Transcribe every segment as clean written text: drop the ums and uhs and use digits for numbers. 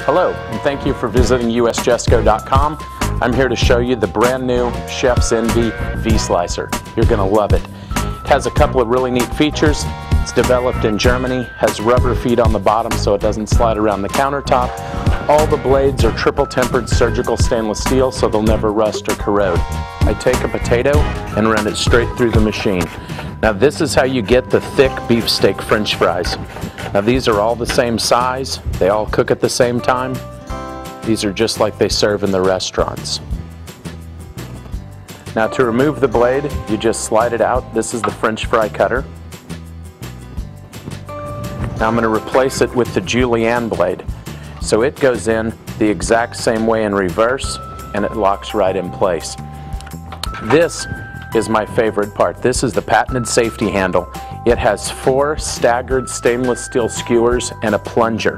Hello, and thank you for visiting usjesco.com. I'm here to show you the brand new Chef's Envy V-Slicer. You're going to love it. It has a couple of really neat features. It's developed in Germany, has rubber feet on the bottom so it doesn't slide around the countertop. All the blades are triple tempered surgical stainless steel so they'll never rust or corrode. I take a potato and run it straight through the machine. Now this is how you get the thick beefsteak French fries. Now these are all the same size, they all cook at the same time. These are just like they serve in the restaurants. Now to remove the blade, you just slide it out. This is the French fry cutter. Now I'm going to replace it with the julienne blade. So it goes in the exact same way in reverse and it locks right in place. This is my favorite part. This is the patented safety handle. It has 4 staggered stainless steel skewers and a plunger.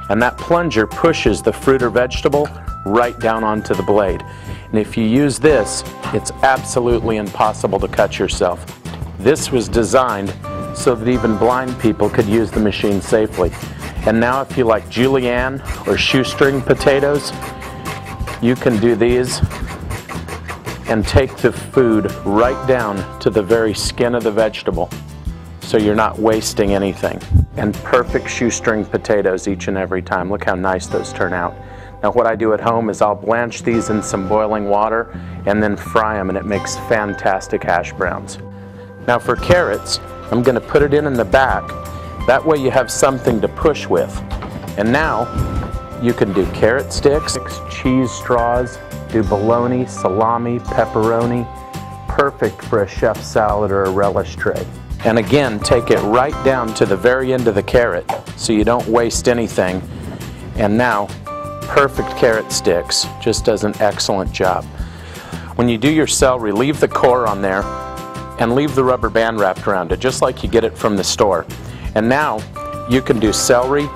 And that plunger pushes the fruit or vegetable right down onto the blade. And if you use this, it's absolutely impossible to cut yourself. This was designed so that even blind people could use the machine safely. And now if you like julienne or shoestring potatoes, you can do these and take the food right down to the very skin of the vegetable, so you're not wasting anything. And perfect shoestring potatoes each and every time. Look how nice those turn out. Now what I do at home is I'll blanch these in some boiling water and then fry them, and it makes fantastic hash browns. Now for carrots, I'm going to put it in the back. That way you have something to push with. And now you can do carrot sticks, cheese straws, do bologna, salami, pepperoni. Perfect for a chef's salad or a relish tray. And again, take it right down to the very end of the carrot so you don't waste anything. And now, perfect carrot sticks. Just does an excellent job. When you do your celery, leave the core on there and leave the rubber band wrapped around it, just like you get it from the store. And now, you can do celery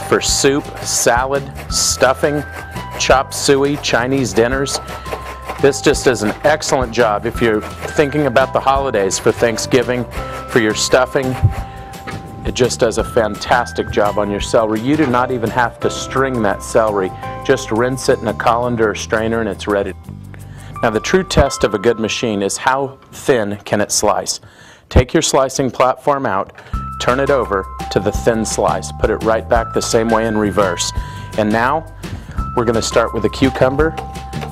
for soup, salad, stuffing, chop suey, Chinese dinners. This just does an excellent job if you're thinking about the holidays for Thanksgiving, for your stuffing. It just does a fantastic job on your celery. You do not even have to string that celery. Just rinse it in a colander or strainer and it's ready. Now the true test of a good machine is how thin can it slice. Take your slicing platform out, turn it over to the thin slice, put it right back the same way in reverse. And now we're going to start with a cucumber,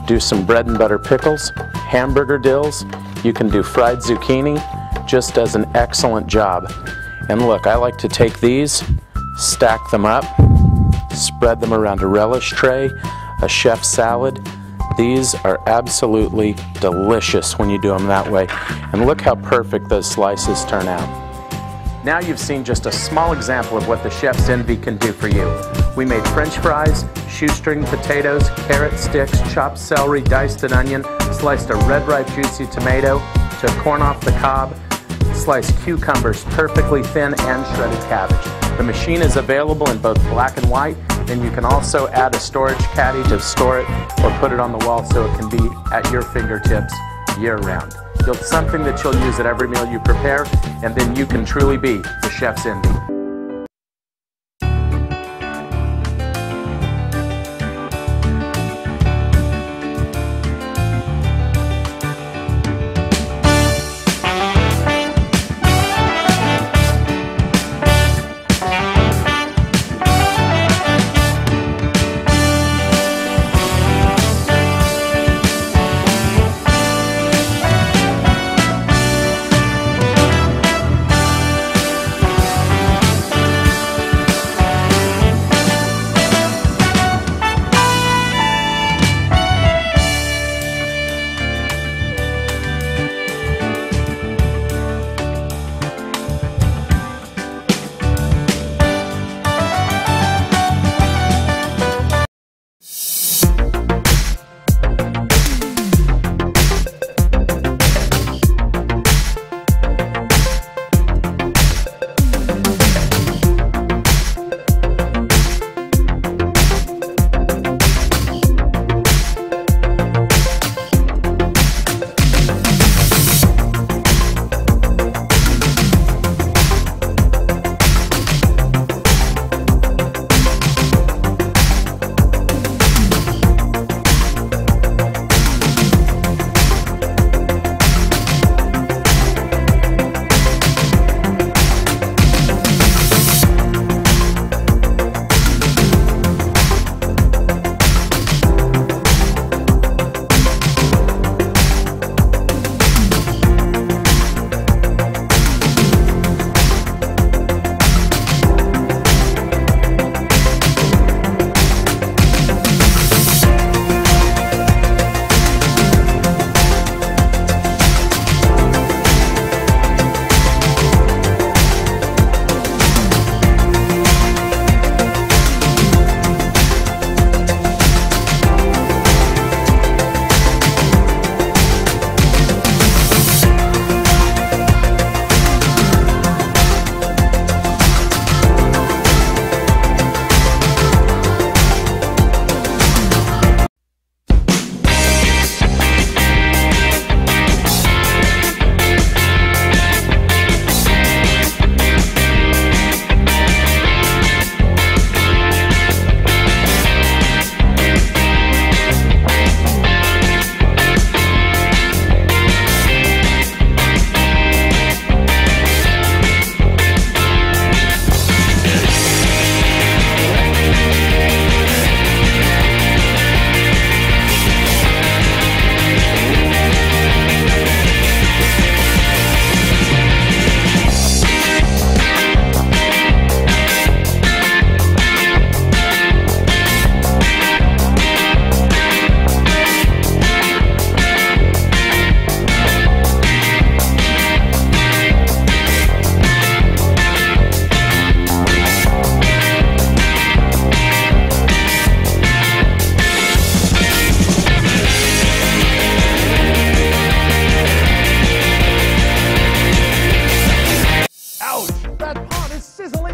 do some bread and butter pickles, hamburger dills, you can do fried zucchini. Just does an excellent job. And look, I like to take these, stack them up, spread them around a relish tray, a chef's salad. These are absolutely delicious when you do them that way. And look how perfect those slices turn out. Now you've seen just a small example of what the Chef's Envy can do for you. We made French fries, shoestring potatoes, carrot sticks, chopped celery, diced an onion, sliced a red ripe juicy tomato, took corn off the cob, sliced cucumbers perfectly thin, and shredded cabbage. The machine is available in both black and white, and you can also add a storage caddy to store it or put it on the wall so it can be at your fingertips year-round. It's something that you'll use at every meal you prepare, and then you can truly be the Chef's Envy.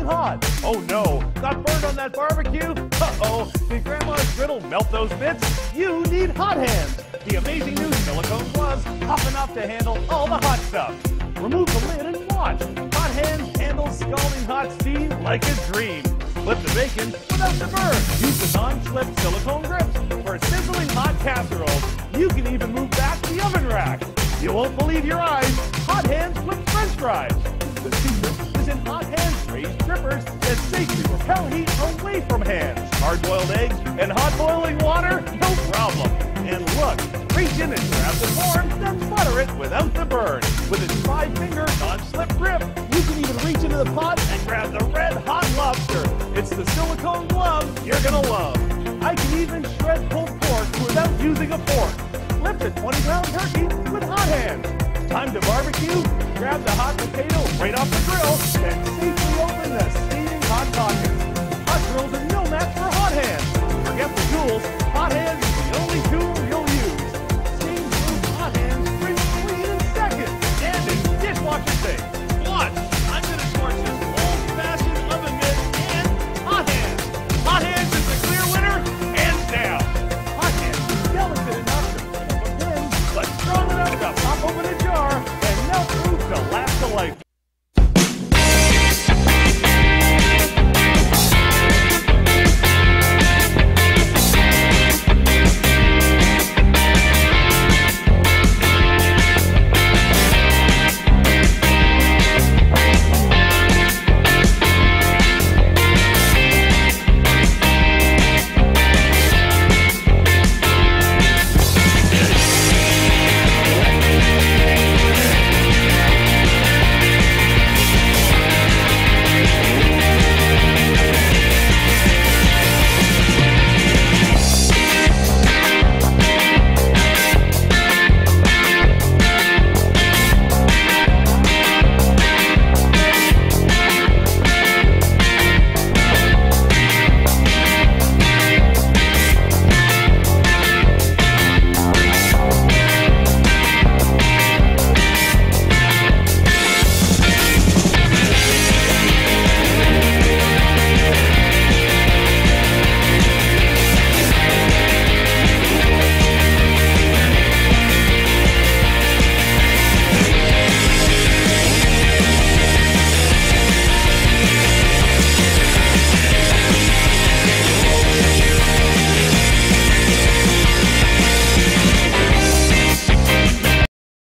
hot. Oh no, got burned on that barbecue? Uh-oh, did Grandma's griddle melt those bits? You need Hot Hands, the amazing new silicone gloves, tough enough to handle all the hot stuff. Remove the lid and watch. Hot Hands handles scalding hot steam like a dream. Flip the bacon without the burn. Use the non-slip silicone grips for sizzling hot casseroles. You can even move back the oven rack. You won't believe your eyes. Hot Hands flip French fries. The secret is in Hot Hands raised drippers that safely repel heat away from hands. Hard-boiled eggs and hot boiling water? No problem. And look, reach in and grab the form, then butter it without the burn. With its 5-finger non-slip grip, you can even reach into the pot and grab the red-hot lobster. It's the silicone glove you're gonna love. I can even shred pulled pork without using a fork. Flip the 20-pound turkey with Hot Hands. Time to barbecue? Grab the hot potato right off the grill, then safely open